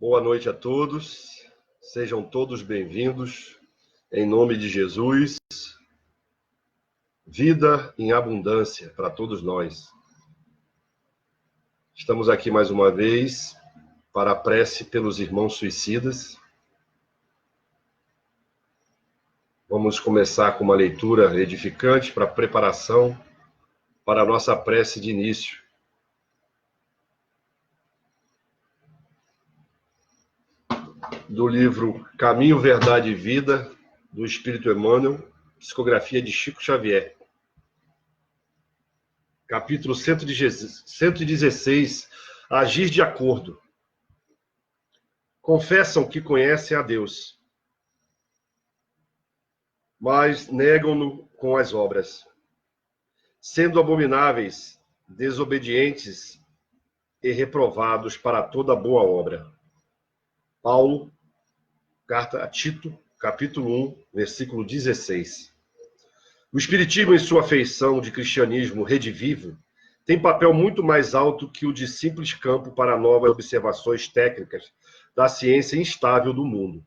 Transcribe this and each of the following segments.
Boa noite a todos, sejam todos bem-vindos, em nome de Jesus. Vida em abundância para todos nós. Estamos aqui mais uma vez para a prece pelos irmãos suicidas. Vamos começar com uma leitura edificante para preparação para a nossa prece de início. Do livro Caminho, Verdade e Vida, do Espírito Emmanuel, psicografia de Chico Xavier. Capítulo 116, Agir de acordo. Confessam que conhecem a Deus, mas negam-no com as obras, sendo abomináveis, desobedientes e reprovados para toda boa obra. Paulo, carta a Tito, capítulo 1, versículo 16. O Espiritismo, em sua feição de cristianismo redivivo, tem papel muito mais alto que o de simples campo para novas observações técnicas da ciência instável do mundo.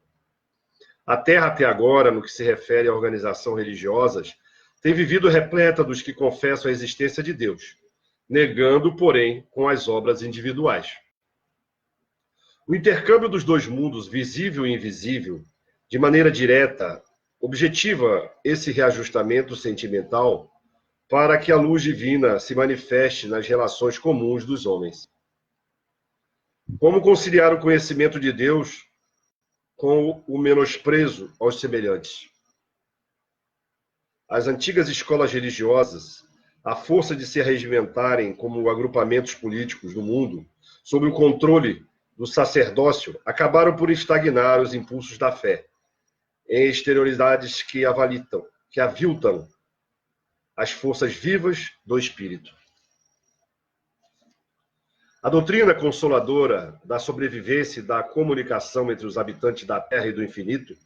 A Terra, até agora, no que se refere a organizações religiosas, tem vivido repleta dos que confessam a existência de Deus, negando, porém, com as obras individuais. O intercâmbio dos dois mundos, visível e invisível, de maneira direta, objetiva esse reajustamento sentimental para que a luz divina se manifeste nas relações comuns dos homens. Como conciliar o conhecimento de Deus com o menosprezo aos semelhantes? As antigas escolas religiosas, à força de se regimentarem como agrupamentos políticos do mundo, sob o controle do sacerdócio, acabaram por estagnar os impulsos da fé, em exterioridades que aviltam as forças vivas do espírito. A doutrina consoladora da sobrevivência e da comunicação entre os habitantes da Terra e do infinito,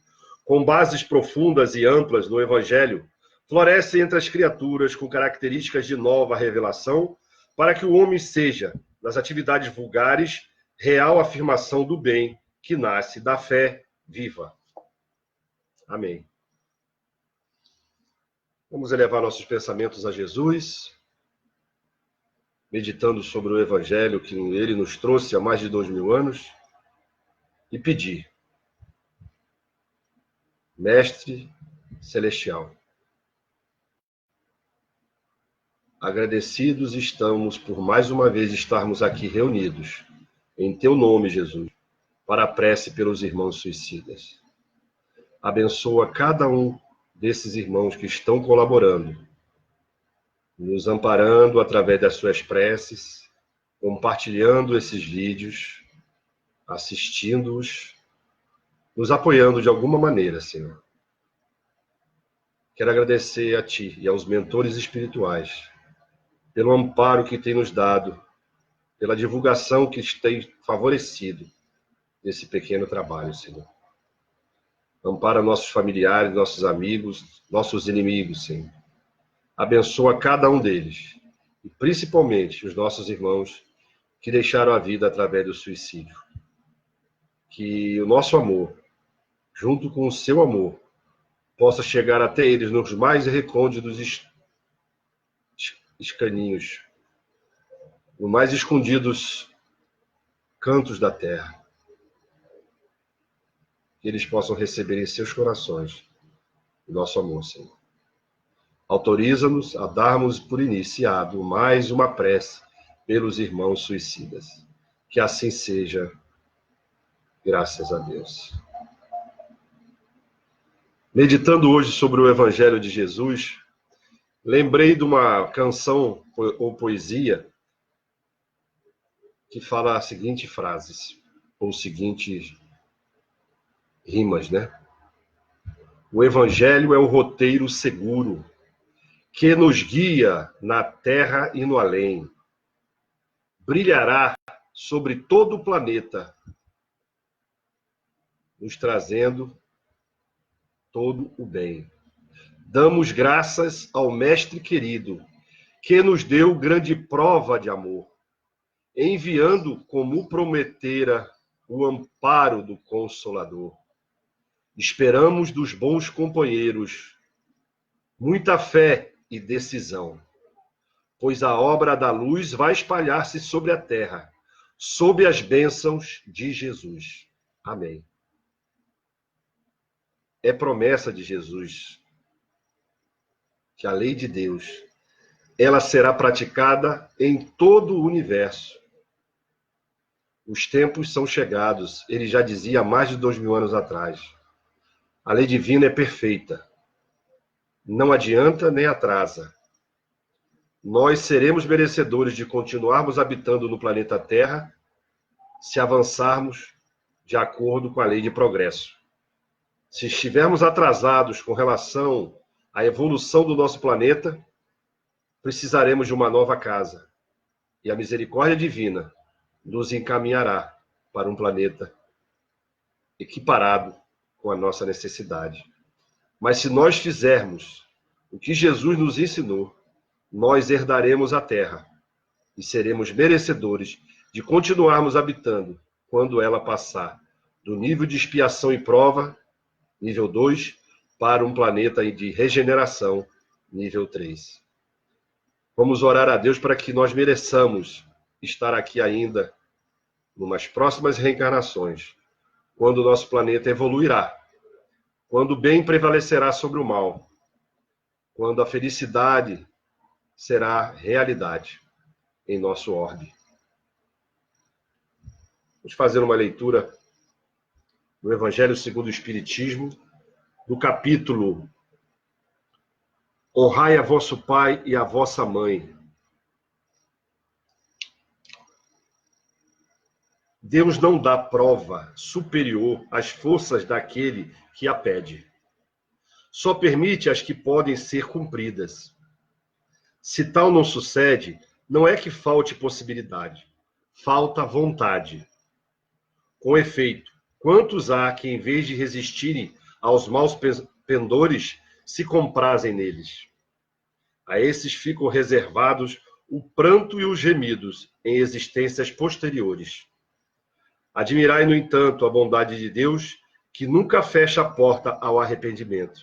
com bases profundas e amplas no Evangelho, floresce entre as criaturas com características de nova revelação, para que o homem seja, nas atividades vulgares, real afirmação do bem que nasce da fé viva. Amém. Vamos elevar nossos pensamentos a Jesus, meditando sobre o Evangelho que ele nos trouxe há mais de 2000 anos, e pedir: Mestre Celestial, agradecidos estamos por mais uma vez estarmos aqui reunidos, em teu nome, Jesus, para a prece pelos irmãos suicidas. Abençoa cada um desses irmãos que estão colaborando, nos amparando através das suas preces, compartilhando esses vídeos, assistindo-os, nos apoiando de alguma maneira, Senhor. Quero agradecer a Ti e aos mentores espirituais pelo amparo que tem nos dado, pela divulgação que tem favorecido esse pequeno trabalho, Senhor. Ampara nossos familiares, nossos amigos, nossos inimigos, Senhor. Abençoa cada um deles, e principalmente os nossos irmãos que deixaram a vida através do suicídio. Que o nosso amor, junto com o seu amor, possa chegar até eles nos mais recônditos escaninhos, nos mais escondidos cantos da terra. Que eles possam receber em seus corações o nosso amor, Senhor. Autoriza-nos a darmos por iniciado mais uma prece pelos irmãos suicidas. Que assim seja, graças a Deus. Meditando hoje sobre o Evangelho de Jesus, lembrei de uma canção ou poesia que fala as seguintes frases, ou seguintes rimas, né? O Evangelho é o roteiro seguro que nos guia na terra e no além. Brilhará sobre todo o planeta, nos trazendo todo o bem. Damos graças ao Mestre querido, que nos deu grande prova de amor, enviando, como prometera, o amparo do Consolador. Esperamos dos bons companheiros muita fé e decisão, pois a obra da luz vai espalhar-se sobre a terra, sob as bênçãos de Jesus. Amém. É promessa de Jesus que a lei de Deus, ela será praticada em todo o universo. Os tempos são chegados, ele já dizia há mais de 2000 anos atrás. A lei divina é perfeita, não adianta nem atrasa. Nós seremos merecedores de continuarmos habitando no planeta Terra se avançarmos de acordo com a lei de progresso. Se estivermos atrasados com relação à evolução do nosso planeta, precisaremos de uma nova casa. E a misericórdia divina nos encaminhará para um planeta equiparado com a nossa necessidade. Mas se nós fizermos o que Jesus nos ensinou, nós herdaremos a terra e seremos merecedores de continuarmos habitando quando ela passar do nível de expiação e prova, nível 2, para um planeta de regeneração, nível 3. Vamos orar a Deus para que nós mereçamos estar aqui ainda, numas próximas reencarnações, quando o nosso planeta evoluirá, quando o bem prevalecerá sobre o mal, quando a felicidade será realidade em nosso orbe. Vamos fazer uma leitura do Evangelho segundo o Espiritismo, do capítulo Honrai a vosso pai e a vossa mãe. Deus não dá prova superior às forças daquele que a pede. Só permite as que podem ser cumpridas. Se tal não sucede, não é que falte possibilidade, falta vontade. Com efeito, quantos há que, em vez de resistirem aos maus pendores, se comprazem neles? A esses ficam reservados o pranto e os gemidos em existências posteriores. Admirai, no entanto, a bondade de Deus, que nunca fecha a porta ao arrependimento.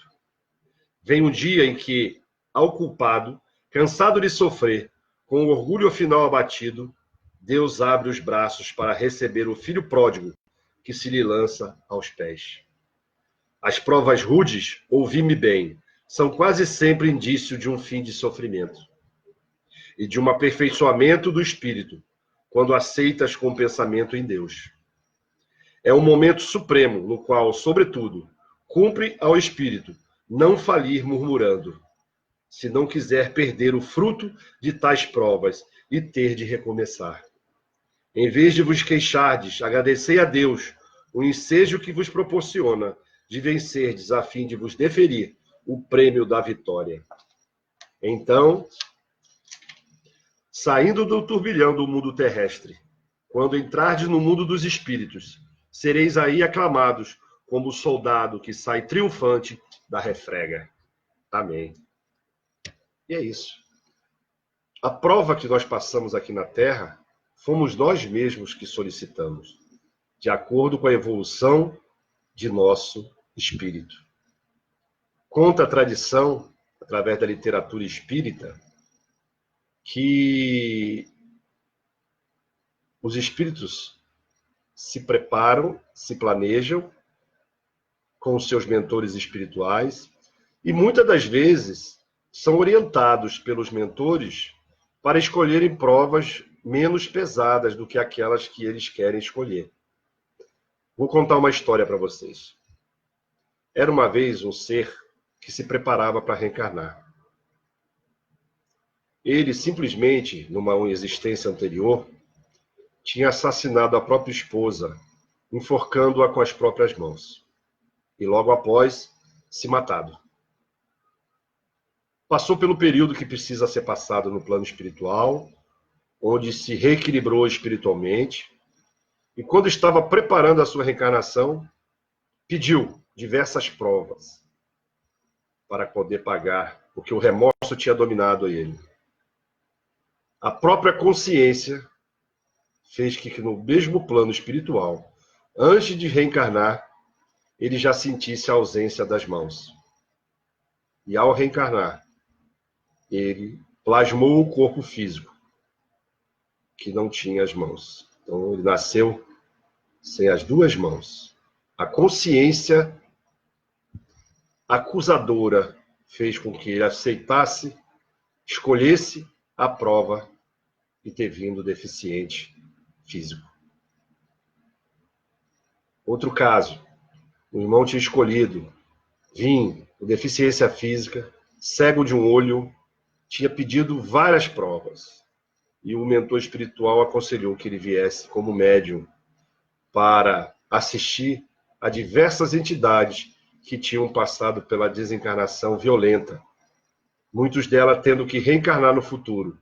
Vem um dia em que, ao culpado, cansado de sofrer, com o orgulho final abatido, Deus abre os braços para receber o filho pródigo que se lhe lança aos pés. As provas rudes, ouvi-me bem, são quase sempre indício de um fim de sofrimento e de um aperfeiçoamento do espírito, quando aceitas com o pensamento em Deus. É um momento supremo no qual, sobretudo, cumpre ao espírito não falir murmurando, se não quiser perder o fruto de tais provas e ter de recomeçar. Em vez de vos queixardes, agradecei a Deus o ensejo que vos proporciona de vencerdes a fim de vos deferir o prêmio da vitória. Então, saindo do turbilhão do mundo terrestre, quando entrardes no mundo dos espíritos, sereis aí aclamados como o soldado que sai triunfante da refrega. Amém. E é isso. A prova que nós passamos aqui na Terra, fomos nós mesmos que solicitamos, de acordo com a evolução de nosso espírito. Conta a tradição, através da literatura espírita, que os espíritos se preparam, se planejam com os seus mentores espirituais e muitas das vezes são orientados pelos mentores para escolherem provas menos pesadas do que aquelas que eles querem escolher. Vou contar uma história para vocês. Era uma vez um ser que se preparava para reencarnar. Ele simplesmente, numa existência anterior, tinha assassinado a própria esposa, enforcando-a com as próprias mãos. E logo após, se matado. Passou pelo período que precisa ser passado no plano espiritual, onde se reequilibrou espiritualmente, e quando estava preparando a sua reencarnação, pediu diversas provas para poder pagar, porque o remorso tinha dominado ele. A própria consciência fez que no mesmo plano espiritual antes de reencarnar, ele já sentisse a ausência das mãos. E ao reencarnar, ele plasmou o corpo físico, que não tinha as mãos. Então, ele nasceu sem as duas mãos. A consciência acusadora fez com que ele aceitasse, escolhesse a prova e ter vindo deficiente físico. Outro caso, o irmão tinha escolhido vir com deficiência física, cego de um olho, tinha pedido várias provas. E o mentor espiritual aconselhou que ele viesse como médium para assistir a diversas entidades que tinham passado pela desencarnação violenta, muitos delas tendo que reencarnar no futuro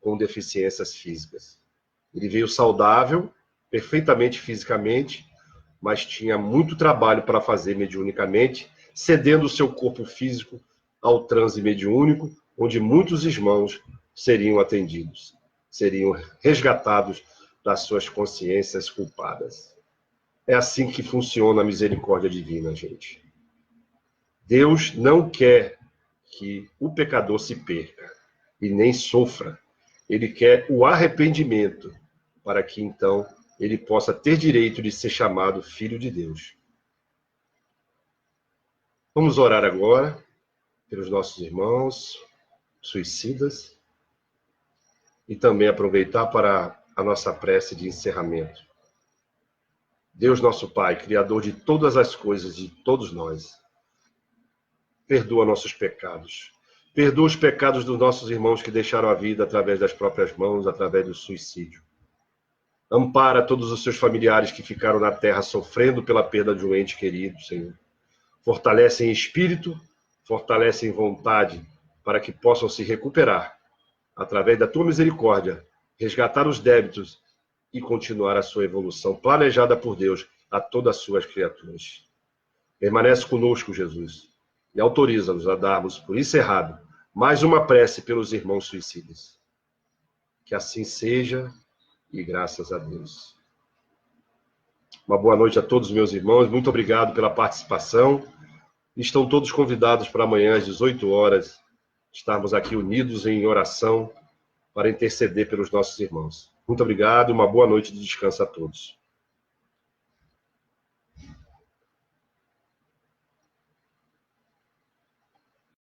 com deficiências físicas. Ele veio saudável, perfeitamente fisicamente, mas tinha muito trabalho para fazer mediunicamente, cedendo o seu corpo físico ao transe mediúnico, onde muitos irmãos seriam atendidos, seriam resgatados das suas consciências culpadas. É assim que funciona a misericórdia divina, gente. Deus não quer que o pecador se perca e nem sofra. Ele quer o arrependimento, para que então ele possa ter direito de ser chamado filho de Deus. Vamos orar agora pelos nossos irmãos suicidas e também aproveitar para a nossa prece de encerramento. Deus nosso Pai, Criador de todas as coisas, de todos nós, perdoa nossos pecados. Perdoa os pecados dos nossos irmãos que deixaram a vida através das próprias mãos, através do suicídio. Ampara todos os seus familiares que ficaram na terra sofrendo pela perda de um ente querido, Senhor. Fortalece em espírito, fortalece em vontade, para que possam se recuperar, através da tua misericórdia, resgatar os débitos e continuar a sua evolução planejada por Deus a todas as suas criaturas. Permanece conosco, Jesus, e autoriza-nos a darmos por encerrado mais uma prece pelos irmãos suicidas. Que assim seja, e graças a Deus. Uma boa noite a todos meus irmãos, muito obrigado pela participação. Estão todos convidados para amanhã às 18 horas, estarmos aqui unidos em oração para interceder pelos nossos irmãos. Muito obrigado e uma boa noite de descanso a todos.